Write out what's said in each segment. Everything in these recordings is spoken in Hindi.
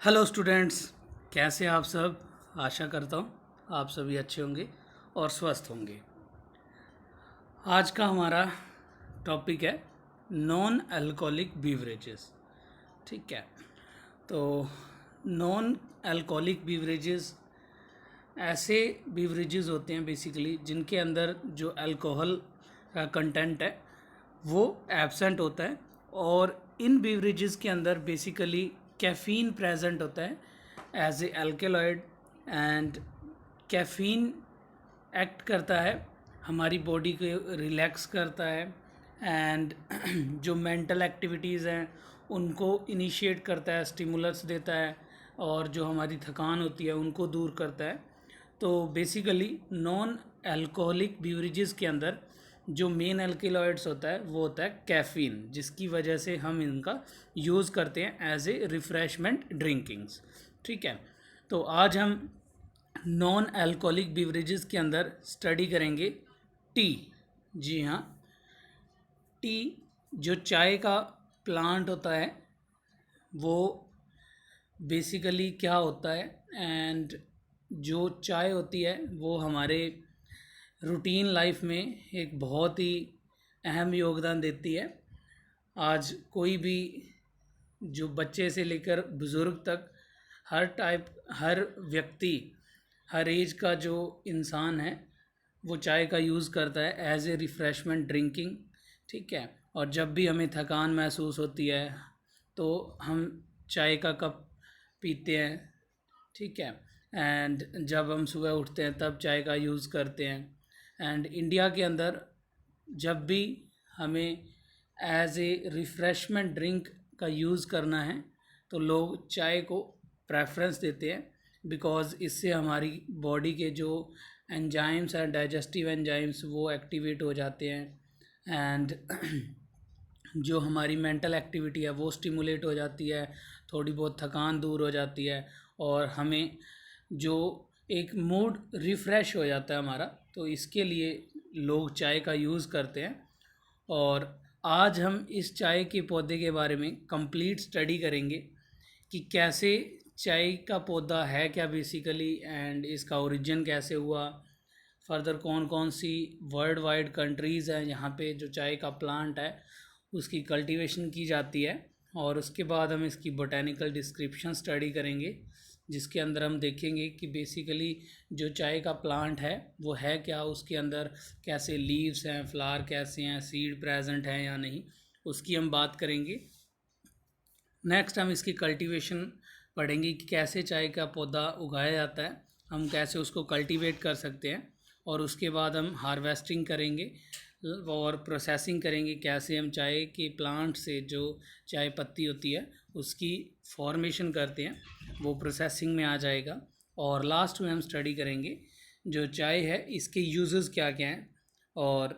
हेलो स्टूडेंट्स, कैसे हैं आप सब। आशा करता हूँ आप सभी अच्छे होंगे और स्वस्थ होंगे। आज का हमारा टॉपिक है नॉन अल्कोहलिक बीवरेजेस। ठीक है, तो नॉन अल्कोहलिक बीवरेजेस ऐसे बीवरेजेस होते हैं बेसिकली जिनके अंदर जो अल्कोहल का कंटेंट है वो एब्सेंट होता है, और इन बीवरेजेस के अंदर बेसिकली कैफ़ीन प्रेजेंट होता है as a alkaloid. And caffeine act करता है, हमारी बॉडी को रिलैक्स करता है, एंड जो मेंटल एक्टिविटीज़ हैं उनको इनिशिएट करता है, स्टिमुलस देता है, और जो हमारी थकान होती है उनको दूर करता है। तो बेसिकली नॉन अल्कोहलिक बीवरेजेस के अंदर जो मेन अल्कलॉइड्स होता है वो होता है कैफ़ीन, जिसकी वजह से हम इनका यूज़ करते हैं एज ए रिफ़्रेशमेंट ड्रिंकिंग्स। ठीक है, तो आज हम नॉन अल्कोहलिक बीवरेजेस के अंदर स्टडी करेंगे टी। जी हाँ, टी जो चाय का प्लांट होता है वो बेसिकली क्या होता है, एंड जो चाय होती है वो हमारे रूटीन लाइफ में एक बहुत ही अहम योगदान देती है। आज कोई भी, जो बच्चे से लेकर बुज़ुर्ग तक, हर व्यक्ति, हर एज का जो इंसान है वो चाय का यूज़ करता है एज ए रिफ़्रेशमेंट ड्रिंकिंग। ठीक है, और जब भी हमें थकान महसूस होती है तो हम चाय का कप पीते हैं। ठीक है, एंड जब हम सुबह उठते हैं तब चाय का यूज़ करते हैं। एंड इंडिया के अंदर जब भी हमें एज ए रिफ़्रेशमेंट ड्रिंक का यूज़ करना है तो लोग चाय को प्रेफरेंस देते हैं, बिकॉज़ इससे हमारी बॉडी के जो एंजाइम्स हैं, डाइजेस्टिव एंजाइम्स, वो एक्टिवेट हो जाते हैं, एंड जो हमारी मेंटल एक्टिविटी है वो स्टिमुलेट हो जाती है, थोड़ी बहुत थकान दूर हो जाती है, और हमें जो एक मूड रिफ़्रेश हो जाता है हमारा। तो इसके लिए लोग चाय का यूज़ करते हैं, और आज हम इस चाय के पौधे के बारे में कंप्लीट स्टडी करेंगे कि कैसे चाय का पौधा है क्या बेसिकली, एंड इसका ओरिजिन कैसे हुआ, फर्दर कौन कौन सी वर्ल्ड वाइड कंट्रीज़ हैं यहाँ पे जो चाय का प्लांट है उसकी कल्टीवेशन की जाती है, और उसके बाद हम इसकी बोटेनिकल डिस्क्रिप्शन स्टडी करेंगे, जिसके अंदर हम देखेंगे कि बेसिकली जो चाय का प्लांट है वो है क्या, उसके अंदर कैसे लीव्स हैं, फ्लावर कैसे हैं, सीड प्रेजेंट हैं या नहीं, उसकी हम बात करेंगे। नेक्स्ट हम इसकी कल्टीवेशन पढ़ेंगे कि कैसे चाय का पौधा उगाया जाता है, हम कैसे उसको कल्टीवेट कर सकते हैं, और उसके बाद हम हार्वेस्टिंग करेंगे और प्रोसेसिंग करेंगे, कैसे हम चाय के प्लांट से जो चाय पत्ती होती है उसकी फॉर्मेशन करते हैं, वो प्रोसेसिंग में आ जाएगा। और लास्ट में हम स्टडी करेंगे जो चाय है इसके यूजेस क्या क्या हैं। और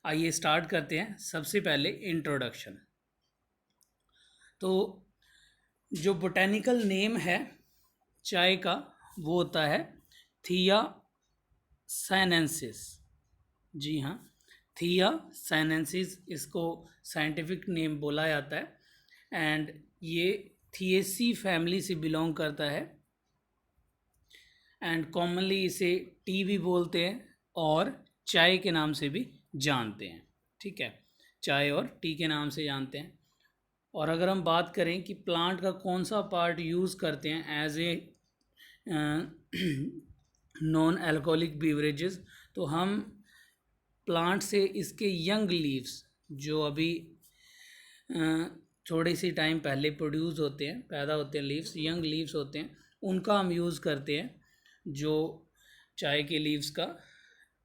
आइए स्टार्ट करते हैं। सबसे पहले इंट्रोडक्शन। तो जो बोटेनिकल नेम है चाय का वो होता है थिया साइनेंसिस। जी हाँ, थिया साइनेंसिस इसको साइंटिफिक नेम बोला जाता है, एंड ये थिएसी फैमिली से बिलोंग करता है, एंड कॉमनली इसे टी भी बोलते हैं और चाय के नाम से भी जानते हैं। ठीक है, चाय और टी के नाम से जानते हैं। और अगर हम बात करें कि प्लांट का कौन सा पार्ट यूज़ करते हैं as a non alcoholic beverages, तो हम प्लांट से इसके यंग लीव्स जो अभी थोड़ी सी टाइम पहले प्रोड्यूस होते हैं, पैदा होते हैं, लीव्स, यंग लीव्स होते हैं, उनका हम यूज़ करते हैं, जो चाय के लीव्स का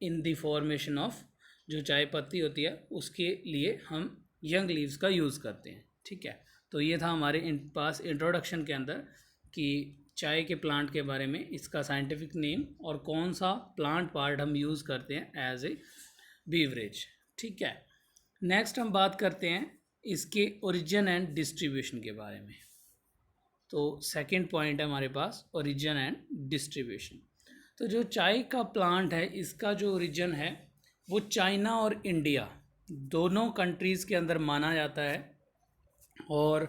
इन द फॉर्मेशन ऑफ जो चाय पत्ती होती है उसके लिए हम यंग लीव्स का यूज़ करते हैं। ठीक है, तो ये था हमारे पास इंट्रोडक्शन के अंदर कि चाय के प्लांट के बारे में, इसका साइंटिफिक नेम और कौन सा प्लांट पार्ट हम यूज़ करते हैं एज ए बीवरेज। ठीक है, नेक्स्ट हम बात करते हैं इसके ओरिजिन एंड डिस्ट्रीब्यूशन के बारे में। तो सेकंड पॉइंट है हमारे पास ओरिजिन एंड डिस्ट्रीब्यूशन। तो जो चाय का प्लांट है इसका जो ओरिजिन है वो चाइना और इंडिया दोनों कंट्रीज़ के अंदर माना जाता है, और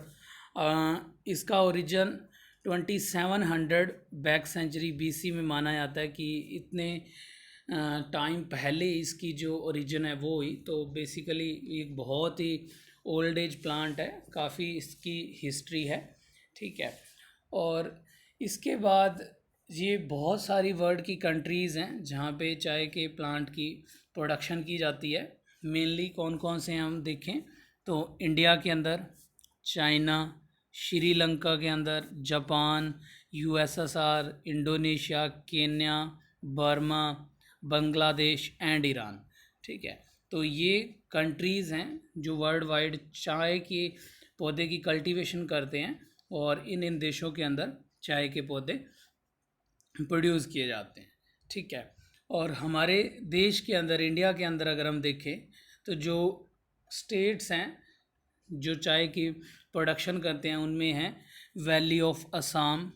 इसका ओरिजिन 2700 बैक सेंचुरी BC में माना जाता है कि इतने टाइम पहले इसकी जो ओरिजिन है वो हुई। तो बेसिकली एक बहुत ही ओल्ड एज प्लांट है, काफ़ी इसकी हिस्ट्री है, ठीक है। और इसके बाद ये बहुत सारी वर्ल्ड की कंट्रीज़ हैं जहाँ पे चाय के प्लांट की प्रोडक्शन की जाती है। मेनली कौन कौन से हम देखें तो इंडिया के अंदर, चाइना, श्रीलंका के अंदर, Japan, USSR, Indonesia, Kenya, Burma, Bangladesh and Iran, ठीक है। तो ये कंट्रीज़ हैं जो वर्ल्ड वाइड चाय के पौधे की कल्टीवेशन करते हैं और इन देशों के अंदर चाय के पौधे प्रोड्यूस किए जाते हैं, ठीक है। और हमारे देश के अंदर, इंडिया के अंदर अगर हम देखें तो जो स्टेट्स हैं जो चाय की प्रोडक्शन करते हैं उनमें हैं वैली ऑफ असम,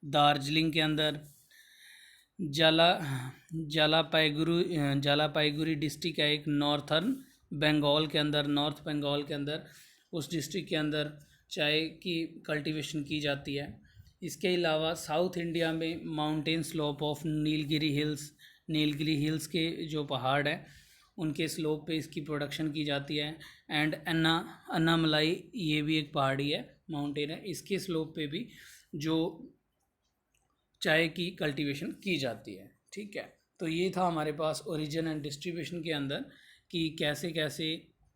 दार्जिलिंग के अंदर, जला जलापाईगुड़ी डिस्ट्रिक्ट है एक नॉर्थर्न बंगाल के अंदर, नॉर्थ बंगाल के अंदर, उस डिस्ट्रिक्ट के अंदर चाय की कल्टीवेशन की जाती है। इसके अलावा साउथ इंडिया में mountain slope of Nilgiri hills के जो पहाड़ हैं उनके स्लोप पे इसकी प्रोडक्शन की जाती है। एंड अन्नामलाई, ये भी एक पहाड़ी है, माउंटेन है, इसके स्लोप पे भी जो चाय की कल्टीवेशन की जाती है, ठीक है। तो ये था हमारे पास ओरिजिन एंड डिस्ट्रीब्यूशन के अंदर कि कैसे कैसे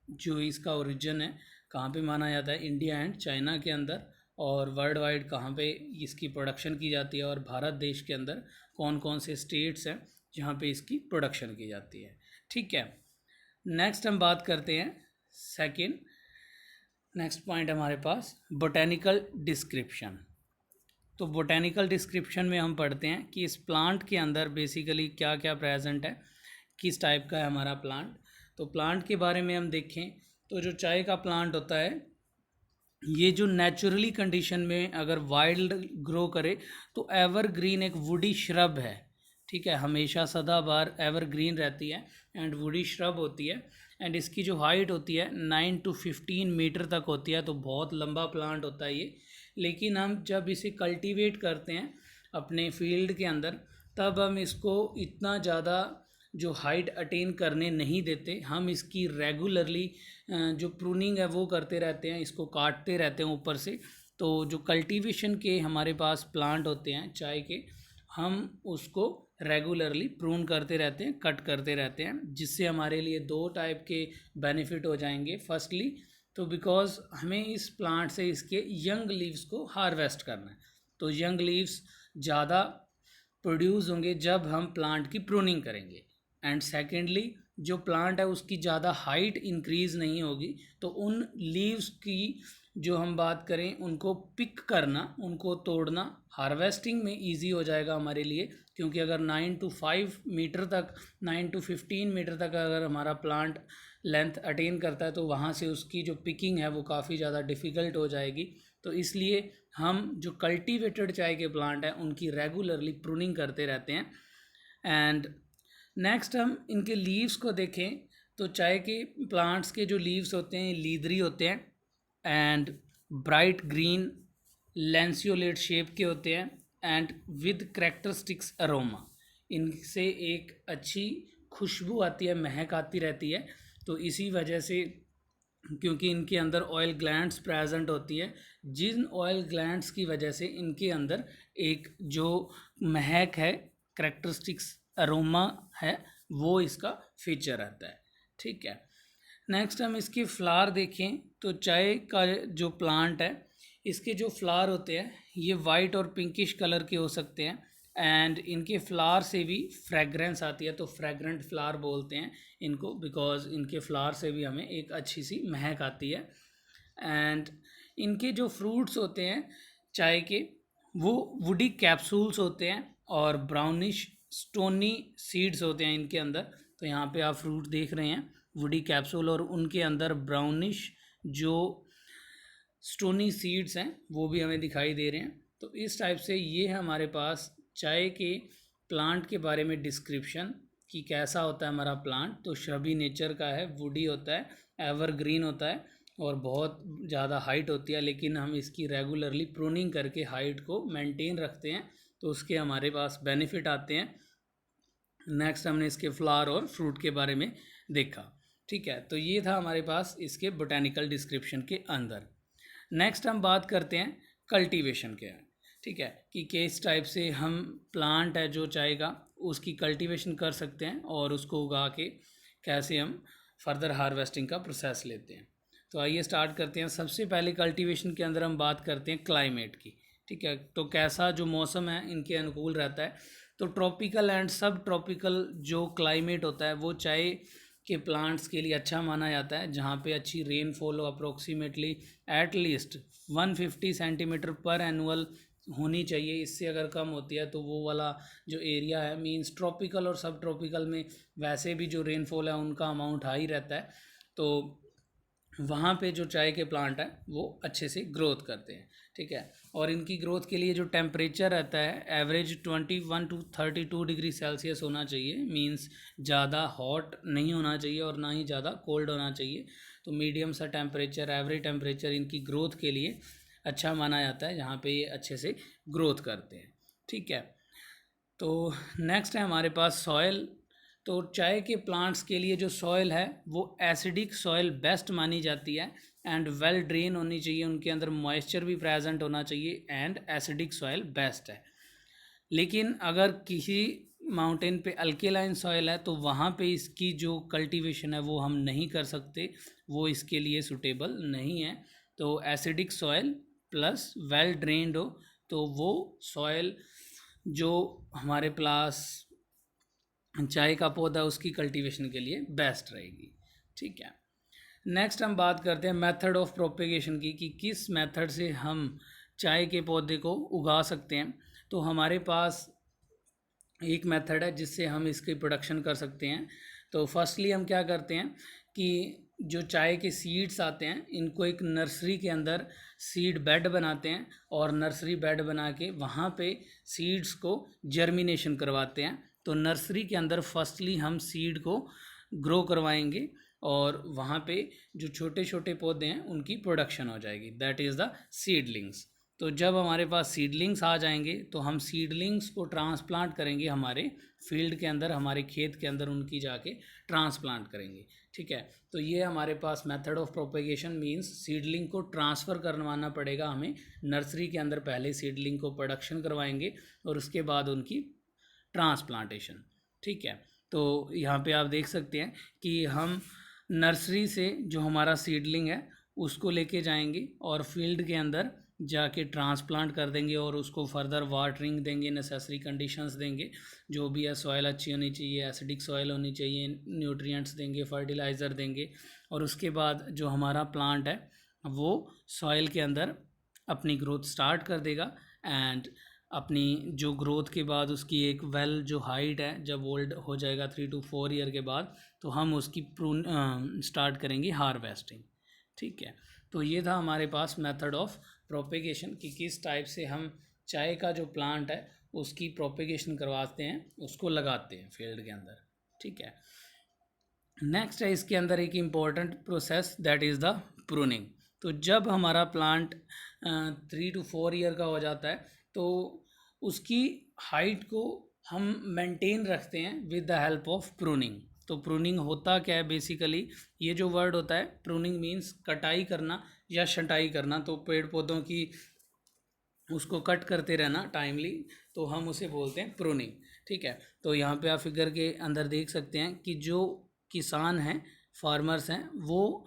जो इसका ओरिजिन है कहाँ पे माना जाता है, इंडिया एंड चाइना के अंदर, और वर्ल्ड वाइड कहाँ पे इसकी प्रोडक्शन की जाती है, और भारत देश के अंदर कौन कौन से स्टेट्स हैं जहाँ पे इसकी प्रोडक्शन की जाती है, ठीक है। नेक्स्ट हम बात करते हैं नेक्स्ट पॉइंट हमारे पास बोटेनिकल डिस्क्रिप्शन। तो बोटेनिकल डिस्क्रिप्शन में हम पढ़ते हैं कि इस प्लांट के अंदर बेसिकली क्या क्या प्रेजेंट है, किस टाइप का है हमारा प्लांट। तो प्लांट के बारे में हम देखें तो जो चाय का प्लांट होता है ये जो नेचुरली कंडीशन में अगर वाइल्ड ग्रो करे तो एवरग्रीन एक वुडी श्रब है, ठीक है, हमेशा सदाबहार एवरग्रीन रहती है एंड वुडी श्रब होती है। एंड इसकी जो हाइट होती है 9 to 15 मीटर तक होती है, तो बहुत लंबा प्लांट होता है ये। लेकिन हम जब इसे कल्टीवेट करते हैं अपने फील्ड के अंदर तब हम इसको इतना ज़्यादा जो हाइट अटेन करने नहीं देते, हम इसकी रेगुलरली जो प्रूनिंग है वो करते रहते हैं, इसको काटते रहते हैं ऊपर से। तो जो कल्टीवेशन के हमारे पास प्लांट होते हैं चाय के, हम उसको रेगुलरली प्रून करते रहते हैं, कट करते रहते हैं, जिससे हमारे लिए दो टाइप के बेनिफिट हो जाएंगे। फर्स्टली तो बिकॉज हमें इस प्लांट से इसके यंग लीव्स को हार्वेस्ट करना है, तो यंग लीव्स ज़्यादा प्रोड्यूस होंगे जब हम प्लांट की प्रूनिंग करेंगे। एंड सेकेंडली जो प्लांट है उसकी ज़्यादा हाइट इंक्रीज़ नहीं होगी, तो उन लीव्स की जो हम बात करें उनको पिक करना, उनको तोड़ना हार्वेस्टिंग में इजी हो जाएगा हमारे लिए। क्योंकि अगर 9 to 5 मीटर तक, 9 to 15 मीटर तक अगर हमारा प्लांट लेंथ अटेन करता है तो वहाँ से उसकी जो पिकिंग है वो काफ़ी ज़्यादा डिफ़िकल्ट हो जाएगी। तो इसलिए हम जो कल्टीवेटेड चाय के प्लांट हैं उनकी रेगुलरली प्रूनिंग करते रहते हैं। एंड नेक्स्ट हम इनके लीव्स को देखें तो चाय के प्लांट्स के जो लीव्स होते हैं लीदरी होते हैं एंड ब्राइट ग्रीन लैंसियोलेट शेप के होते हैं एंड विद कैरेक्टरिस्टिक्स अरोमा, इनसे एक अच्छी खुशबू आती है, महक आती रहती है। तो इसी वजह से क्योंकि इनके अंदर ऑयल ग्लैंड्स प्रेजेंट होती है, जिन ऑयल ग्लैंड्स की वजह से इनके अंदर एक जो महक है, कैरेक्टरिस्टिक्स अरोमा है, वो इसका फीचर आता है, ठीक है। नेक्स्ट हम इसके फ्लावर देखें तो चाय का जो प्लांट है इसके जो फ्लावर होते हैं ये वाइट और पिंकिश कलर के हो सकते हैं एंड इनके फ्लावर से भी फ्रेगरेंस आती है, तो फ्रेगरेंट फ्लावर बोलते हैं इनको, बिकॉज इनके फ्लावर से भी हमें एक अच्छी सी महक आती है। एंड इनके जो फ्रूट्स होते हैं चाय के वो वुडी कैप्सूल्स होते हैं और ब्राउनिश स्टोनी सीड्स होते हैं इनके अंदर। तो यहाँ पे आप फ्रूट देख रहे हैं वुडी कैप्सूल और उनके अंदर ब्राउनिश जो स्टोनी सीड्स हैं वो भी हमें दिखाई दे रहे हैं। तो इस टाइप से ये है हमारे पास चाय के प्लांट के बारे में डिस्क्रिप्शन कि कैसा होता है हमारा प्लांट। तो श्रबी नेचर का है, वुडी होता है, एवरग्रीन होता है और बहुत ज़्यादा हाइट होती है, लेकिन हम इसकी रेगुलरली प्रूनिंग करके हाइट को मेंटेन रखते हैं तो उसके हमारे पास बेनिफिट आते हैं। नेक्स्ट हमने इसके फ्लावर और फ्रूट के बारे में देखा। ठीक है, तो ये था हमारे पास इसके बोटेनिकल डिस्क्रिप्शन के अंदर। नेक्स्ट हम बात करते हैं कल्टीवेशन के। ठीक है, कि किस टाइप से हम प्लांट है जो चाय का उसकी कल्टीवेशन कर सकते हैं और उसको उगा के कैसे हम फर्दर हार्वेस्टिंग का प्रोसेस लेते हैं। तो आइए स्टार्ट करते हैं। सबसे पहले कल्टीवेशन के अंदर हम बात करते हैं क्लाइमेट की। ठीक है, तो कैसा जो मौसम है इनके अनुकूल रहता है। तो ट्रॉपिकल एंड सब ट्रॉपिकल जो क्लाइमेट होता है वो चाय के प्लांट्स के लिए अच्छा माना जाता है, जहाँ पे अच्छी रेनफॉल अप्रोक्सीमेटली एटलीस्ट 150 सेंटीमीटर पर एनुअल होनी चाहिए। इससे अगर कम होती है तो वो वाला जो एरिया है, मींस ट्रॉपिकल और सब ट्रॉपिकल में वैसे भी जो रेनफॉल है उनका अमाउंट हाई रहता है, तो वहाँ पे जो चाय के प्लांट हैं वो अच्छे से ग्रोथ करते हैं। ठीक है, और इनकी ग्रोथ के लिए जो टेम्परेचर रहता है एवरेज 21 टू 32 डिग्री सेल्सियस होना चाहिए। मींस ज़्यादा हॉट नहीं होना चाहिए और ना ही ज़्यादा कोल्ड होना चाहिए। तो मीडियम सा टेम्परेचर, एवरेज टेम्परेचर इनकी ग्रोथ के लिए अच्छा माना जाता है, जहाँ पे ये अच्छे से ग्रोथ करते हैं। ठीक है, तो नेक्स्ट है हमारे पास सॉयल। तो चाय के प्लांट्स के लिए जो सॉयल है वो एसिडिक सॉयल बेस्ट मानी जाती है एंड वेल ड्रेन होनी चाहिए, उनके अंदर मॉइस्चर भी प्रेजेंट होना चाहिए एंड एसिडिक सॉयल बेस्ट है। लेकिन अगर किसी माउंटेन पे अल्केलाइन सॉयल है तो वहाँ पे इसकी जो कल्टीवेशन है वो हम नहीं कर सकते, वो इसके लिए सूटेबल नहीं है। तो acidic soil plus well drained हो तो वो सॉयल जो हमारे पास चाय का पौधा उसकी कल्टीवेशन के लिए बेस्ट रहेगी। ठीक है, नेक्स्ट हम बात करते हैं मेथड ऑफ प्रोपेगेशन की, कि किस मेथड से हम चाय के पौधे को उगा सकते हैं। तो हमारे पास एक मेथड है जिससे हम इसकी प्रोडक्शन कर सकते हैं। तो फर्स्टली हम क्या करते हैं कि जो चाय के सीड्स आते हैं इनको एक नर्सरी के अंदर सीड बेड बनाते हैं और नर्सरी बेड बना के वहाँ पे सीड्स को जर्मिनेशन करवाते हैं। तो नर्सरी के अंदर फर्स्टली हम सीड को ग्रो करवाएंगे और वहाँ पे जो छोटे छोटे पौधे हैं उनकी प्रोडक्शन हो जाएगी, दैट इज़ द सीडलिंग्स। तो जब हमारे पास सीडलिंग्स आ जाएंगे तो हम सीडलिंग्स को ट्रांसप्लांट करेंगे हमारे फील्ड के अंदर, हमारे खेत के अंदर उनकी जाके ट्रांसप्लांट करेंगे। ठीक है, तो ये हमारे पास method of propagation means seedling को ट्रांसफ़र करवाना पड़ेगा हमें नर्सरी के अंदर। पहले सीडलिंग को प्रोडक्शन करवाएंगे और उसके बाद उनकी ट्रांसप्लांटेशन। ठीक है, तो यहाँ पे आप देख सकते हैं कि हम नर्सरी से जो हमारा सीडलिंग है उसको लेके जाएंगे और फील्ड के अंदर जाके ट्रांसप्लांट कर देंगे और उसको फर्दर वाटरिंग देंगे, नेसेसरी कंडीशंस देंगे, जो भी है सॉइल अच्छी होनी चाहिए, एसिडिक सॉइल होनी चाहिए, न्यूट्रिएंट्स देंगे, फर्टिलाइज़र देंगे। और उसके बाद जो हमारा प्लांट है वो सॉइल के अंदर अपनी ग्रोथ स्टार्ट कर देगा एंड अपनी जो ग्रोथ के बाद उसकी एक वेल जो हाइट है जब ओल्ड हो जाएगा 3 to 4 ईयर के बाद, तो हम उसकी प्रून स्टार्ट करेंगे हार्वेस्टिंग। ठीक है, तो ये था हमारे पास मेथड ऑफ प्रोपेगेशन कि किस टाइप से हम चाय का जो प्लांट है उसकी प्रोपेगेशन करवाते हैं, उसको लगाते हैं फील्ड के अंदर। ठीक है, नेक्स्ट है इसके अंदर एक important process that is the pruning. तो जब हमारा प्लांट 3 to 4 ईयर का हो जाता है तो उसकी हाइट को हम मेंटेन रखते हैं with the help of pruning. तो प्रूनिंग होता क्या है बेसिकली, ये जो वर्ड होता है प्रूनिंग मीन्स कटाई करना या छंटाई करना। तो पेड़ पौधों की उसको कट करते रहना टाइमली, तो हम उसे बोलते हैं प्रूनिंग। ठीक है, तो यहाँ पे आप फिगर के अंदर देख सकते हैं कि जो किसान हैं, फार्मर्स हैं, वो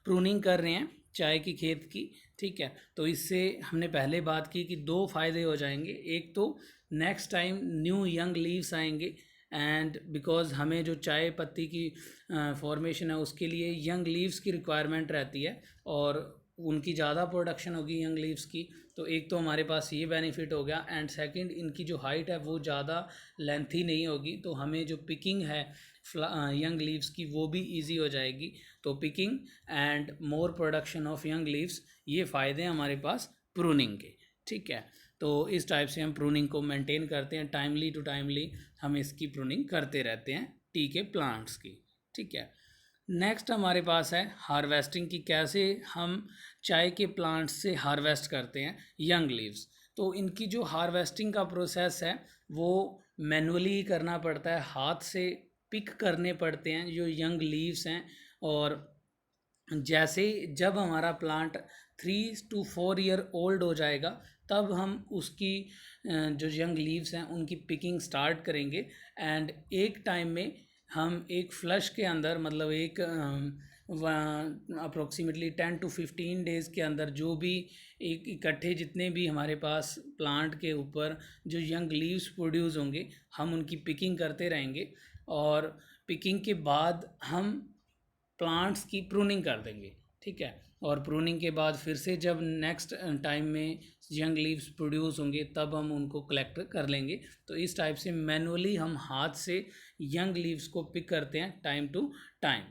प्रूनिंग कर रहे हैं चाय की खेत की। ठीक है, तो इससे हमने पहले बात की कि दो फायदे हो जाएंगे। एक तो next time new young leaves आएंगे एंड बिकॉज हमें जो चाय पत्ती की फॉर्मेशन है उसके लिए यंग लीव्स की रिक्वायरमेंट रहती है और उनकी ज़्यादा प्रोडक्शन होगी यंग लीव्स की। तो एक तो हमारे पास ये बेनिफिट हो गया एंड सेकंड इनकी जो हाइट है वो ज़्यादा लेंथी नहीं होगी, तो हमें जो पिकिंग है यंग लीव्स की वो भी इजी हो जाएगी। तो picking and more production of young leaves, ये फ़ायदे हैं हमारे पास प्रूनिंग के। ठीक है, तो इस टाइप से हम प्रूनिंग को मेंटेन करते हैं, टाइमली टू टाइमली हम इसकी प्रूनिंग करते रहते हैं टी के प्लांट्स की। ठीक है, नेक्स्ट हमारे पास है हार्वेस्टिंग की, कैसे हम चाय के प्लांट से हार्वेस्ट करते हैं यंग लीव्स। तो इनकी जो हार्वेस्टिंग का प्रोसेस है वो मैनुअली ही करना पड़ता है, हाथ से पिक करने पड़ते हैं जो यंग लीव्स हैं। और जैसे जब हमारा प्लांट 3 to 4 ईयर ओल्ड हो जाएगा तब हम उसकी जो यंग लीव्स हैं उनकी पिकिंग स्टार्ट करेंगे। एंड एक टाइम में हम एक फ्लश के अंदर, मतलब एक अप्रोक्सीमेटली 10 to 15 डेज़ के अंदर जो भी एक इकट्ठे जितने भी हमारे पास प्लांट के ऊपर जो यंग लीव्स प्रोड्यूस होंगे हम उनकी पिकिंग करते रहेंगे। और पिकिंग के बाद हम प्लांट्स की प्रूनिंग कर देंगे, ठीक है। और प्रूनिंग के बाद फिर से जब नेक्स्ट टाइम में यंग लीव्स प्रोड्यूस होंगे तब हम उनको कलेक्ट कर लेंगे। तो इस टाइप से मैनुअली हम हाथ से यंग लीव्स को पिक करते हैं टाइम टू टाइम,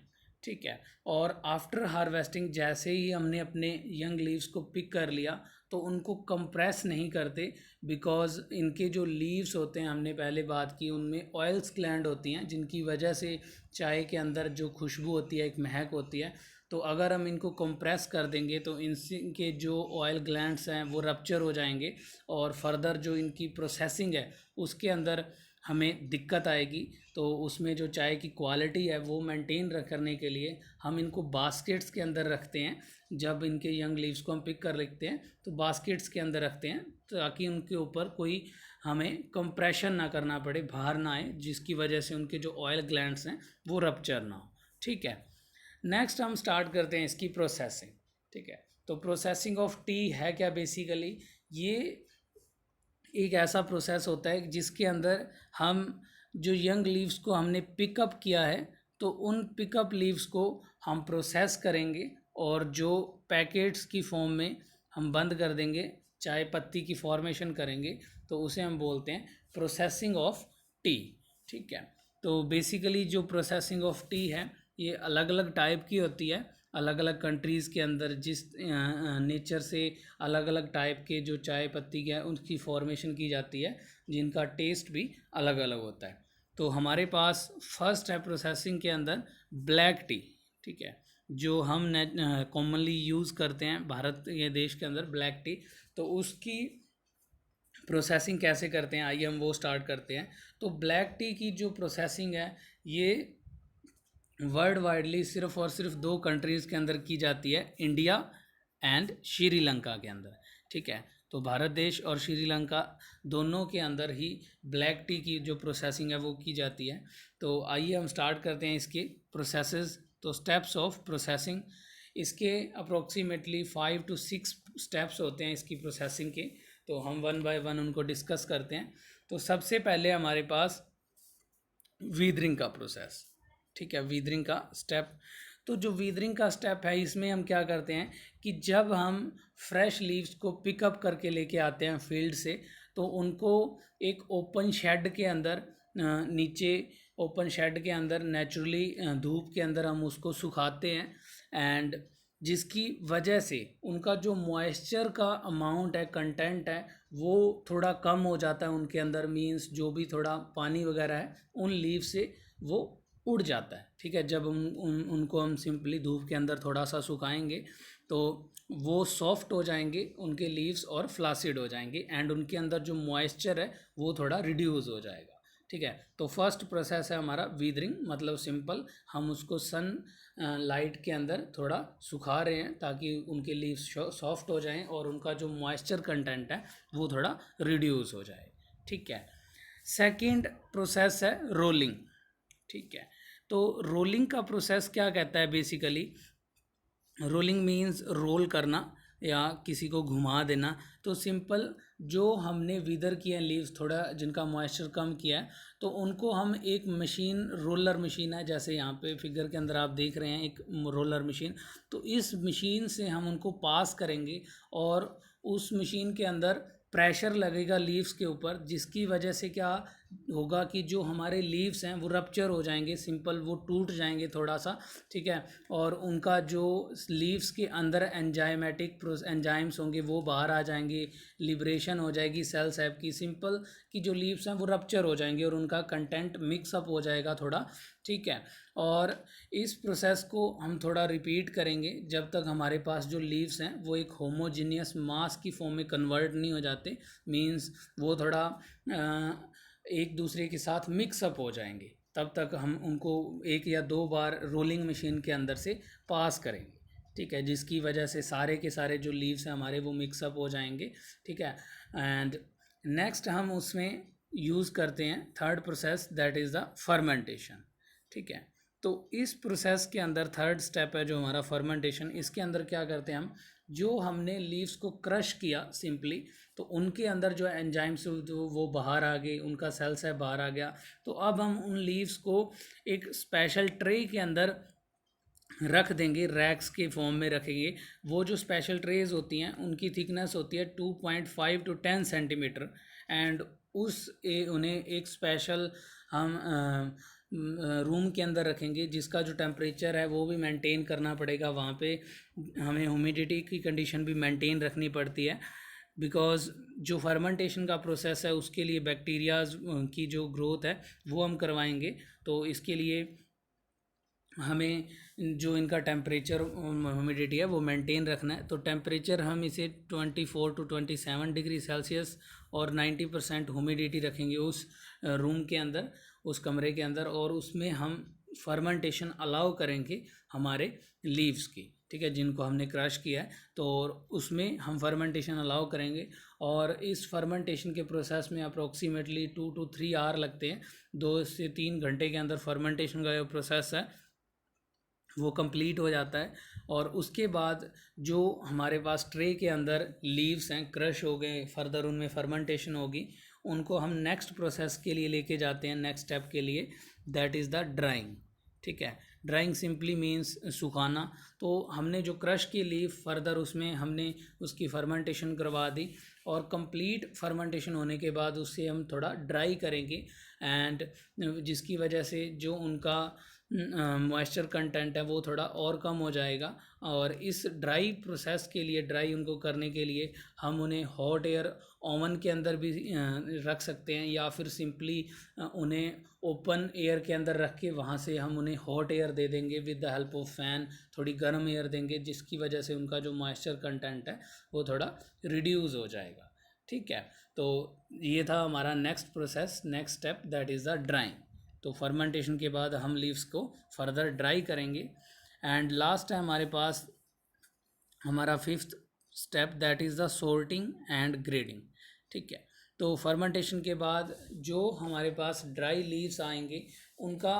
ठीक है। और आफ्टर हार्वेस्टिंग जैसे ही हमने अपने यंग लीव्स को पिक कर लिया तो उनको कंप्रेस नहीं करते, बिकॉज़ इनके जो लीव्स होते हैं, हमने पहले बात की, उनमें ऑयल्स ग्लैंड होती हैं जिनकी वजह से चाय के अंदर जो खुशबू होती है, एक महक होती है। तो अगर हम इनको कंप्रेस कर देंगे तो इनके जो ऑयल ग्लैंड्स हैं वो रप्चर हो जाएंगे और फर्दर जो इनकी प्रोसेसिंग है उसके अंदर हमें दिक्कत आएगी। तो उसमें जो चाय की क्वालिटी है वो मेंटेन करने के लिए हम इनको बास्केट्स के अंदर रखते हैं। जब इनके यंग लीव्स को हम पिक कर लेते हैं तो बास्केट्स के अंदर रखते हैं ताकि उनके ऊपर कोई हमें कंप्रेशन ना करना पड़े, बाहर ना आए, जिसकी वजह से उनके जो ऑयल ग्लैंड्स हैं वो रप्चर ना हो, ठीक है। नेक्स्ट हम स्टार्ट करते हैं इसकी प्रोसेसिंग, ठीक है। तो प्रोसेसिंग ऑफ टी है क्या, बेसिकली ये एक ऐसा प्रोसेस होता है जिसके अंदर हम जो यंग लीव्स को हमने पिकअप किया है तो उन पिकअप लीव्स को हम प्रोसेस करेंगे और जो पैकेट्स की फॉर्म में हम बंद कर देंगे, चाय पत्ती की फॉर्मेशन करेंगे, तो उसे हम बोलते हैं प्रोसेसिंग ऑफ टी, ठीक है। तो बेसिकली जो प्रोसेसिंग ऑफ टी है ये अलग अलग टाइप की होती है, अलग अलग कंट्रीज़ के अंदर जिस नेचर से अलग अलग टाइप के जो चाय पत्ती के हैं उनकी फॉर्मेशन की जाती है, जिनका टेस्ट भी अलग अलग होता है। तो हमारे पास फर्स्ट है प्रोसेसिंग के अंदर ब्लैक टी, ठीक है, जो हम कॉमनली यूज़ करते हैं भारत ये देश के अंदर ब्लैक टी। तो उसकी प्रोसेसिंग कैसे करते हैं आइए हम वो स्टार्ट करते हैं। तो ब्लैक टी की जो प्रोसेसिंग है ये वर्ल्ड वाइडली सिर्फ और सिर्फ 2 कंट्रीज़ के अंदर की जाती है, इंडिया एंड श्रीलंका के अंदर, ठीक है। तो भारत देश और श्रीलंका दोनों के अंदर ही ब्लैक टी की जो प्रोसेसिंग है वो की जाती है। तो आइए हम स्टार्ट करते हैं इसके प्रोसेसेस। तो स्टेप्स ऑफ प्रोसेसिंग, इसके अप्रोक्सीमेटली 5 to 6 स्टेप्स होते हैं इसकी प्रोसेसिंग के। तो हम वन बाय वन उनको डिस्कस करते हैं। तो सबसे पहले हमारे पास वीदरिंग का प्रोसेस, ठीक है, वीदरिंग का स्टेप। तो जो वीदरिंग का स्टेप है इसमें हम क्या करते हैं कि जब हम फ्रेश लीव्स को पिकअप करके लेके आते हैं फील्ड से तो उनको एक ओपन शेड के अंदर नीचे ओपन शेड के अंदर नेचुरली धूप के अंदर हम उसको सुखाते हैं। एंड जिसकी वजह से उनका जो मॉइस्चर का अमाउंट है, कंटेंट है, वो थोड़ा कम हो जाता है उनके अंदर, मींस जो भी थोड़ा पानी वगैरह है उन लीव से वो उड़ जाता है, ठीक है। जब उनको हम सिंपली धूप के अंदर थोड़ा सा सुखाएंगे तो वो सॉफ्ट हो जाएंगे उनके लीव्स और फ्लासिड हो जाएंगे एंड उनके अंदर जो मॉइस्चर है वो थोड़ा रिड्यूस हो जाएगा, ठीक है। तो फर्स्ट प्रोसेस है हमारा वीदरिंग, मतलब सिंपल हम उसको सन लाइट के अंदर थोड़ा सुखा रहे हैं ताकि उनके लीव्स सॉफ्ट हो जाएं और उनका जो मॉइस्चर कंटेंट है वो थोड़ा रिड्यूस हो जाए, ठीक है। सेकंड प्रोसेस है रोलिंग, ठीक है। तो रोलिंग का प्रोसेस क्या कहता है, बेसिकली रोलिंग मीन्स रोल करना या किसी को घुमा देना। तो सिंपल जो हमने विदर किए लीव्स थोड़ा जिनका मॉइस्चर कम किया है तो उनको हम एक मशीन, रोलर मशीन है जैसे यहाँ पे फिगर के अंदर आप देख रहे हैं एक रोलर मशीन, तो इस मशीन से हम उनको पास करेंगे और उस मशीन के अंदर प्रेशर लगेगा लीव्स के ऊपर, जिसकी वजह से क्या होगा कि जो हमारे लीव्स हैं वो रप्चर हो जाएंगे, सिंपल वो टूट जाएंगे थोड़ा सा, ठीक है। और उनका जो लीव्स के अंदर एंजाइमेटिक एंजाइम्स होंगे वो बाहर आ जाएंगे, लिब्रेशन हो जाएगी सेल सैप की, सिंपल कि जो लीव्स हैं वो रप्चर हो जाएंगे और उनका कंटेंट मिक्सअप हो जाएगा थोड़ा, ठीक है। और इस प्रोसेस को हम थोड़ा रिपीट करेंगे जब तक हमारे पास जो लीव्स हैं वो एक होमोजीनियस मास की फॉर्म में कन्वर्ट नहीं हो जाते, मींस वो थोड़ा एक दूसरे के साथ मिक्सअप हो जाएंगे, तब तक हम उनको एक या दो बार रोलिंग मशीन के अंदर से पास करेंगे, ठीक है, जिसकी वजह से सारे के सारे जो लीव्स हैं हमारे वो मिक्सअप हो जाएंगे, ठीक है। एंड नेक्स्ट हम उसमें यूज़ करते हैं third process, that is the fermentation, ठीक है। तो इस प्रोसेस के अंदर थर्ड स्टेप है जो हमारा फर्मेंटेशन, इसके अंदर क्या करते हैं हम, जो हमने लीव्स को क्रश किया सिंपली, तो उनके अंदर जो एंजाइम्स जो वो बाहर आ गए, उनका सेल्स है बाहर आ गया, तो अब हम उन लीव्स को एक स्पेशल ट्रे के अंदर रख देंगे, रैक्स के फॉर्म में रखेंगे। वो जो स्पेशल ट्रेज होती हैं उनकी थिकनेस होती है 2.5 to 10 सेंटीमीटर, एंड उन्हें एक स्पेशल हम रूम के अंदर रखेंगे जिसका जो टेम्परेचर है वो भी मेंटेन करना पड़ेगा, वहाँ पे हमें ह्यूमिडिटी की कंडीशन भी मेंटेन रखनी पड़ती है, बिकॉज़ जो फर्मेंटेशन का प्रोसेस है उसके लिए बैक्टीरियाज की जो ग्रोथ है वो हम करवाएंगे, तो इसके लिए हमें जो इनका टेम्परेचर ह्यूमिडिटी है वो मेंटेन रखना है। तो टेम्परेचर हम इसे 24 to 27 डिग्री सेल्सियस और 90% ह्यूमिडिटी रखेंगे उस रूम के अंदर, उस कमरे के अंदर, और उसमें हम फर्मेंटेशन अलाउ करेंगे हमारे लीव्स की, ठीक है, जिनको हमने क्रश किया है, तो उसमें हम फर्मेंटेशन अलाउ करेंगे। और इस फर्मेंटेशन के प्रोसेस में अप्रोक्सीमेटली 2 to 3 आवर लगते हैं, 2 से 3 घंटे के अंदर फर्मेंटेशन का जो प्रोसेस है वो कंप्लीट हो जाता है। और उसके बाद जो हमारे पास ट्रे के अंदर लीव्स हैं क्रश हो गए, फर्दर उनमें फर्मेंटेशन होगी, उनको हम नेक्स्ट प्रोसेस के लिए लेके जाते हैं, नेक्स्ट स्टेप के लिए, दैट इज़ द ड्राइंग, ठीक है। ड्राइंग सिंपली मीन्स सुखाना। तो हमने जो क्रश की लीफ फर्दर उसमें हमने उसकी फर्मेंटेशन करवा दी, और कंप्लीट फर्मेंटेशन होने के बाद उससे हम थोड़ा ड्राई करेंगे, एंड जिसकी वजह से जो उनका मॉइस्चर कंटेंट है वो थोड़ा और कम हो जाएगा। और इस ड्राई प्रोसेस के लिए, ड्राई उनको करने के लिए हम उन्हें हॉट एयर ओवन के अंदर भी रख सकते हैं, या फिर सिंपली उन्हें ओपन एयर के अंदर रख के वहाँ से हम उन्हें हॉट एयर दे देंगे with the help of fan, थोड़ी गर्म एयर देंगे, जिसकी वजह से उनका जो मॉइस्चर कंटेंट है वो थोड़ा रिड्यूस हो जाएगा, ठीक है। तो ये था हमारा next process, next step, that is the drawing. तो फर्मेंटेशन के बाद हम लीव्स को फर्दर ड्राई करेंगे, एंड लास्ट है हमारे पास हमारा fifth step, that is the sorting and grading, ठीक है। तो फर्मेंटेशन के बाद जो हमारे पास ड्राई लीव्स आएंगे उनका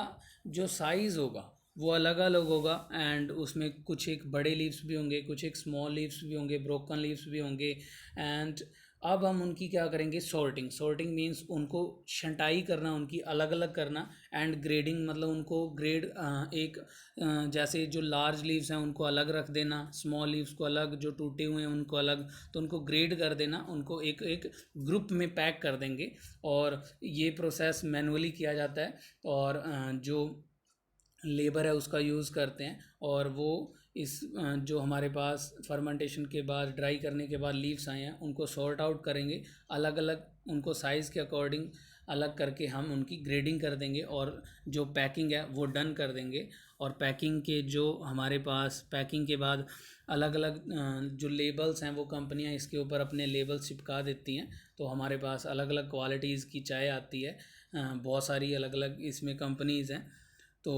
जो साइज़ होगा वो अलग अलग होगा, एंड उसमें कुछ एक बड़े लीव्स भी होंगे, कुछ एक स्मॉल लीव्स भी होंगे, ब्रोकन लीव्स भी होंगे। एंड अब हम उनकी क्या करेंगे, सॉर्टिंग। सॉर्टिंग मीन्स उनको छंटाई करना, उनकी अलग अलग करना, एंड ग्रेडिंग मतलब उनको ग्रेड एक जैसे जो लार्ज लीव्स हैं उनको अलग रख देना, स्मॉल लीव्स को अलग, जो टूटे हुए हैं उनको अलग, तो उनको ग्रेड कर देना, उनको एक एक ग्रुप में पैक कर देंगे। और ये प्रोसेस मैनुअली किया जाता है, और जो लेबर है उसका यूज़ करते हैं, और वो इस जो हमारे पास फर्मेंटेशन के बाद ड्राई करने के बाद लीव्स आए हैं उनको सॉर्ट आउट करेंगे, अलग अलग उनको साइज़ के अकॉर्डिंग अलग करके हम उनकी ग्रेडिंग कर देंगे, और जो पैकिंग है वो डन कर देंगे। और पैकिंग के जो हमारे पास पैकिंग के बाद अलग अलग जो लेबल्स हैं वो कंपनियां इसके ऊपर अपने लेबल्स चिपका देती हैं, तो हमारे पास अलग अलग क्वालिटीज़ की चाय आती है, बहुत सारी अलग अलग इसमें कंपनीज़ हैं। तो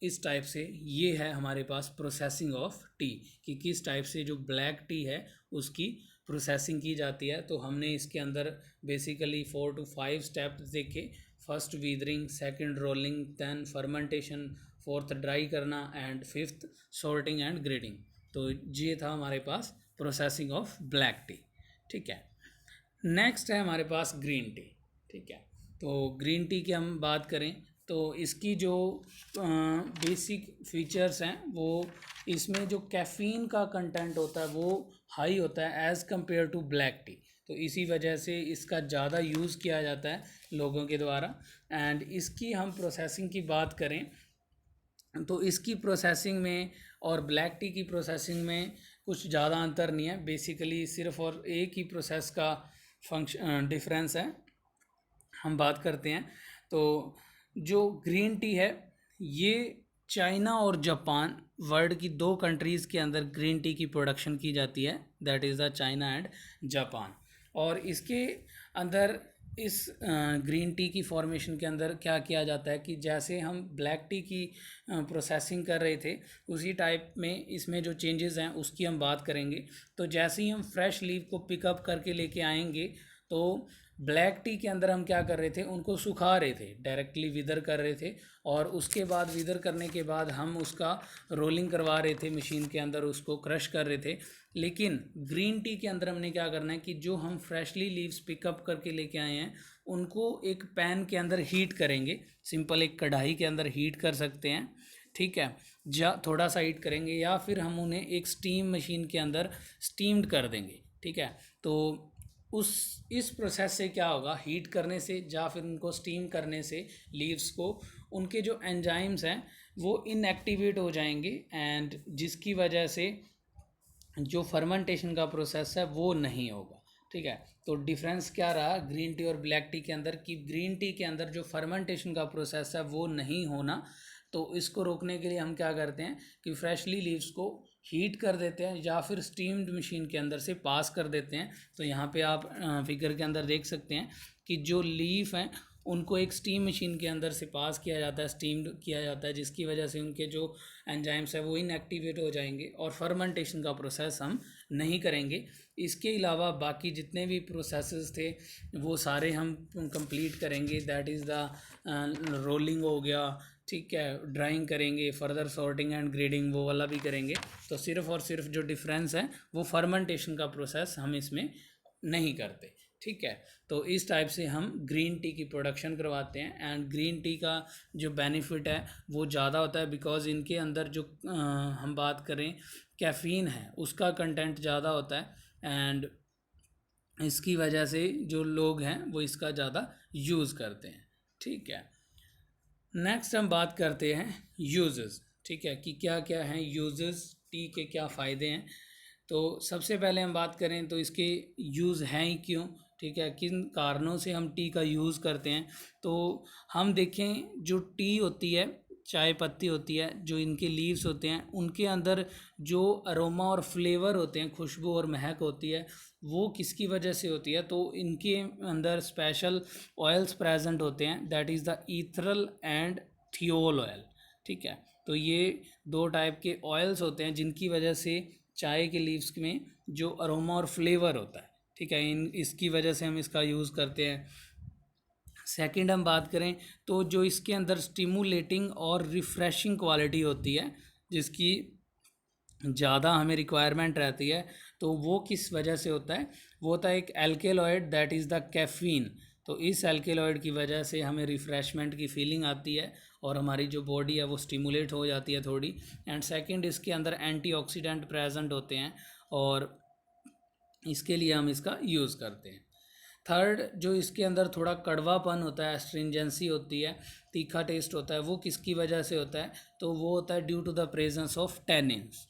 इस टाइप से ये है हमारे पास प्रोसेसिंग ऑफ टी, कि किस टाइप से जो ब्लैक टी है उसकी प्रोसेसिंग की जाती है। तो हमने इसके अंदर बेसिकली 4 to 5 स्टेप्स देखे, first withering, second rolling, then fermentation, fourth dry करना, and fifth sorting and grading. तो ये था हमारे पास प्रोसेसिंग ऑफ ब्लैक टी, ठीक है। नेक्स्ट है हमारे पास ग्रीन टी, ठीक है। तो ग्रीन टी की हम बात करें तो इसकी जो बेसिक फीचर्स हैं वो, इसमें जो कैफ़ीन का कंटेंट होता है वो हाई होता है as compare to black tea. तो इसी वजह से इसका ज़्यादा यूज़ किया जाता है लोगों के द्वारा। एंड इसकी हम प्रोसेसिंग की बात करें तो इसकी प्रोसेसिंग में और ब्लैक टी की प्रोसेसिंग में कुछ ज़्यादा अंतर नहीं है, बेसिकली सिर्फ और एक ही प्रोसेस का फंक्शन डिफरेंस है। हम बात करते हैं तो जो ग्रीन टी है ये चाइना और जापान वर्ल्ड की दो कंट्रीज़ के अंदर ग्रीन टी की प्रोडक्शन की जाती है, that is the China and Japan. और इसके अंदर इस ग्रीन टी की फॉर्मेशन के अंदर क्या किया जाता है कि जैसे हम ब्लैक टी की प्रोसेसिंग कर रहे थे उसी टाइप में इसमें जो चेंजेस हैं उसकी हम बात करेंगे। तो जैसे ही हम फ्रेश लीफ को पिकअप करके लेके आएंगे तो ब्लैक टी के अंदर हम क्या कर रहे थे, उनको सुखा रहे थे, डायरेक्टली विदर कर रहे थे। और उसके बाद विदर करने के बाद हम उसका रोलिंग करवा रहे थे मशीन के अंदर, उसको क्रश कर रहे थे। लेकिन ग्रीन टी के अंदर हमने क्या करना है कि जो हम फ्रेशली लीव्स पिकअप करके लेके आए हैं उनको एक पैन के अंदर हीट करेंगे, सिंपल एक कढ़ाई के अंदर हीट कर सकते हैं, ठीक है, थोड़ा सा हीट करेंगे या फिर हम उन्हें एक स्टीम मशीन के अंदर स्टीम्ड कर देंगे, ठीक है। तो इस प्रोसेस से क्या होगा, हीट करने से या फिर उनको स्टीम करने से लीव्स को उनके जो एंजाइम्स हैं वो इनएक्टिवेट हो जाएंगे एंड जिसकी वजह से जो फर्मेंटेशन का प्रोसेस है वो नहीं होगा, ठीक है। तो डिफरेंस क्या रहा ग्रीन टी और ब्लैक टी के अंदर कि ग्रीन टी के अंदर जो फर्मेंटेशन का प्रोसेस है वो नहीं होना, तो इसको रोकने के लिए हम क्या करते हैं कि फ्रेशली लीव्स को हीट कर देते हैं या फिर स्टीम्ड मशीन के अंदर से पास कर देते हैं। तो यहाँ पे आप फिगर के अंदर देख सकते हैं कि जो लीफ हैं उनको एक स्टीम मशीन के अंदर से पास किया जाता है, स्टीम्ड किया जाता है, जिसकी वजह से उनके जो एंजाइम्स है वो इनएक्टिवेट हो जाएंगे और फर्मेंटेशन का प्रोसेस हम नहीं करेंगे। इसके अलावा बाकी जितने भी प्रोसेसेस थे वो सारे हम कंप्लीट करेंगे, दैट इज़ द रोलिंग हो गया, ठीक है, ड्राइंग करेंगे, फर्दर सॉर्टिंग एंड ग्रेडिंग वो वाला भी करेंगे। तो सिर्फ और सिर्फ जो डिफरेंस है वो फर्मेंटेशन का प्रोसेस हम इसमें नहीं करते, ठीक है। तो इस टाइप से हम ग्रीन टी की प्रोडक्शन करवाते हैं एंड ग्रीन टी का जो बेनिफिट है वो ज़्यादा होता है बिकॉज इनके अंदर जो हम बात करें कैफ़ीन है उसका कंटेंट ज़्यादा होता है एंड इसकी वजह से जो लोग हैं वो इसका ज़्यादा यूज़ करते हैं, ठीक है। नेक्स्ट हम बात करते हैं यूजेस, ठीक है, कि क्या क्या हैं यूजेस, टी के क्या फ़ायदे हैं। तो सबसे पहले हम बात करें तो इसके यूज़ हैं ही क्यों, ठीक है, किन कारणों से हम टी का यूज़ करते हैं। तो हम देखें जो टी होती है, चाय पत्ती होती है, जो इनके लीव्स होते हैं उनके अंदर जो अरोमा और फ्लेवर होते हैं, खुशबू और महक होती है, वो किसकी वजह से होती है। तो इनके अंदर स्पेशल ऑयल्स प्रेजेंट होते हैं, that is the ethereal and thiol oil, ठीक है। तो ये दो टाइप के ऑयल्स होते हैं जिनकी वजह से चाय के लीव्स में जो अरोमा और फ्लेवर होता है, ठीक है, इसकी वजह से हम इसका यूज़ करते हैं। सेकंड हम बात करें तो जो इसके अंदर स्टिमुलेटिंग और रिफ़्रेशिंग क्वालिटी होती है जिसकी ज़्यादा हमें रिक्वायरमेंट रहती है, तो वो किस वजह से होता है, वो होता है एक alkaloid that is the caffeine. तो इस एल्केलॉइड की वजह से हमें रिफ़्रेशमेंट की फीलिंग आती है और हमारी जो बॉडी है वो स्टिमुलेट हो जाती है थोड़ी। एंड सेकंड इसके अंदर एंटीऑक्सीडेंट प्रेजेंट होते हैं और इसके लिए हम इसका यूज़ करते हैं। थर्ड जो इसके अंदर थोड़ा कड़वापन होता है, एस्ट्रिंजेंसी होती है, तीखा टेस्ट होता है, वो किसकी वजह से होता है, तो वो होता है due to the presence of tannins,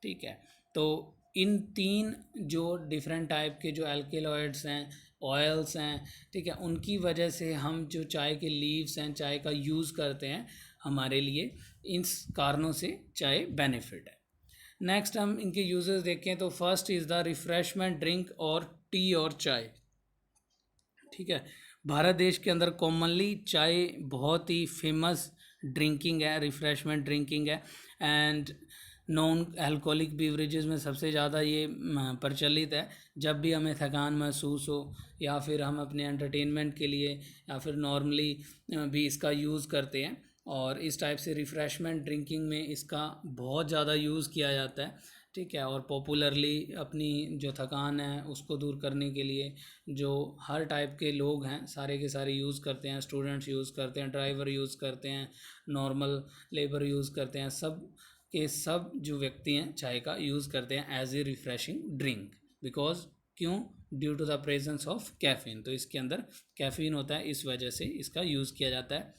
ठीक है। तो इन तीन जो डिफरेंट टाइप के जो एल्केलॉइड्स हैं, ऑयल्स हैं, ठीक है, उनकी वजह से हम जो चाय के लीव्स हैं, चाय का यूज़ करते हैं, हमारे लिए इन कारणों से चाय बेनिफिट है। नेक्स्ट हम इनके यूजेस देखें तो first is the refreshment drink और टी और चाय, ठीक है। भारत देश के अंदर कॉमनली चाय बहुत ही फेमस ड्रिंकिंग है, रिफ़्रेशमेंट ड्रिंकिंग है एंड नॉन अल्कोहलिक बीवरेजेस में सबसे ज़्यादा ये प्रचलित है। जब भी हमें थकान महसूस हो या फिर हम अपने एंटरटेनमेंट के लिए या फिर नॉर्मली भी इसका यूज़ करते हैं और इस टाइप से रिफ़्रेशमेंट ड्रिंकिंग में इसका बहुत ज़्यादा यूज़ किया जाता है, ठीक है। और पॉपुलरली अपनी जो थकान है उसको दूर करने के लिए जो हर टाइप के लोग हैं सारे के सारे यूज़ करते हैं, स्टूडेंट्स यूज़ करते हैं, ड्राइवर यूज़ करते हैं, नॉर्मल लेबर यूज़ करते हैं, सब के सब जो व्यक्ति हैं चाय का यूज़ करते हैं as a refreshing drink. Because क्यों, due to the presence of caffeine. तो इसके अंदर कैफीन होता है, इस वजह से इसका यूज़ किया जाता है।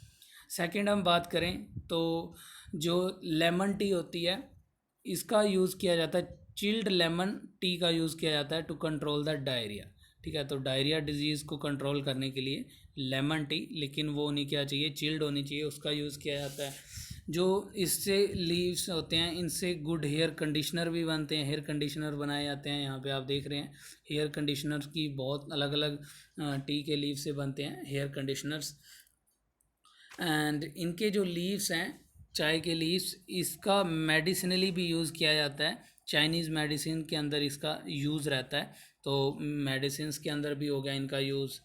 सेकंड हम बात करें तो जो लेमन टी होती है इसका यूज़ किया जाता है, चिल्ड लेमन टी का यूज़ किया जाता है टू कंट्रोल द डायरिया। ठीक है, तो डायरिया डिजीज़ को कंट्रोल करने के लिए लेमन टी, लेकिन वो नहीं क्या चाहिए, चिल्ड होनी चाहिए, उसका यूज़ किया जाता है। जो इससे लीव्स होते हैं इनसे गुड हेयर कंडीशनर भी बनते हैं, हेयर कंडीशनर बनाए जाते हैं। यहाँ पे आप देख रहे हैं हेयर कंडीशनर की बहुत अलग अलग टी के लीव से बनते हैं हेयर कंडीशनर्स। एंड इनके जो लीव्स हैं, चाय के लीव्स, इसका मेडिसिनली भी यूज़ किया जाता है। चाइनीज़ मेडिसिन के अंदर इसका यूज़ रहता है, तो मेडिसिन्स के अंदर भी हो गया इनका यूज़।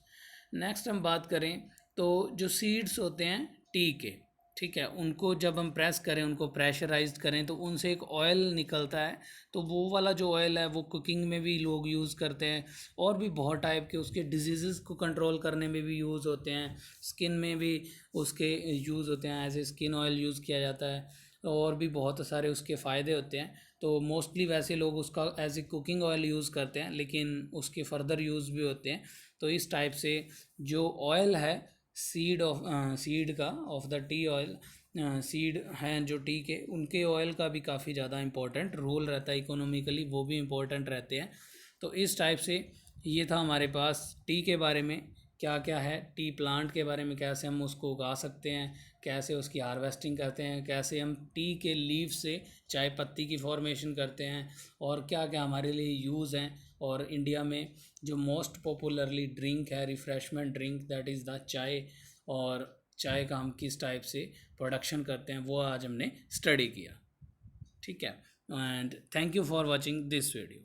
नेक्स्ट हम बात करें तो जो सीड्स होते हैं टी के, ठीक है, उनको जब हम प्रेस करें, उनको प्रेशराइज्ड करें तो उनसे एक ऑयल निकलता है। तो वो वाला जो ऑयल है वो कुकिंग में भी लोग यूज़ करते हैं, और भी बहुत टाइप के उसके डिजीज़ को कंट्रोल करने में भी यूज़ होते हैं, स्किन में भी उसके यूज़ होते हैं, as a skin oil use किया जाता है, और भी बहुत सारे उसके फ़ायदे होते हैं। तो मोस्टली वैसे लोग उसका as a cooking oil use करते हैं, लेकिन उसके फर्दर यूज़ भी होते हैं। तो इस टाइप से जो ऑयल है सीड का of the T oil, seed हैं जो टी के, उनके ऑयल का भी काफ़ी ज़्यादा इंपॉर्टेंट रोल रहता है, इकोनॉमिकली वो भी इम्पोर्टेंट रहते हैं। तो इस टाइप से ये था हमारे पास टी के बारे में क्या क्या है, टी प्लांट के बारे में, कैसे हम उसको उगा सकते हैं, कैसे उसकी हार्वेस्टिंग करते हैं, कैसे हम टी के लीव से चाय पत्ती की फॉर्मेशन करते हैं, और क्या क्या हमारे लिए यूज़ हैं। और इंडिया में जो मोस्ट पॉपुलरली ड्रिंक है, refreshment drink, that is the चाय, और चाय का हम किस टाइप से प्रोडक्शन करते हैं वो आज हमने स्टडी किया। ठीक है, and thank you for watching this video.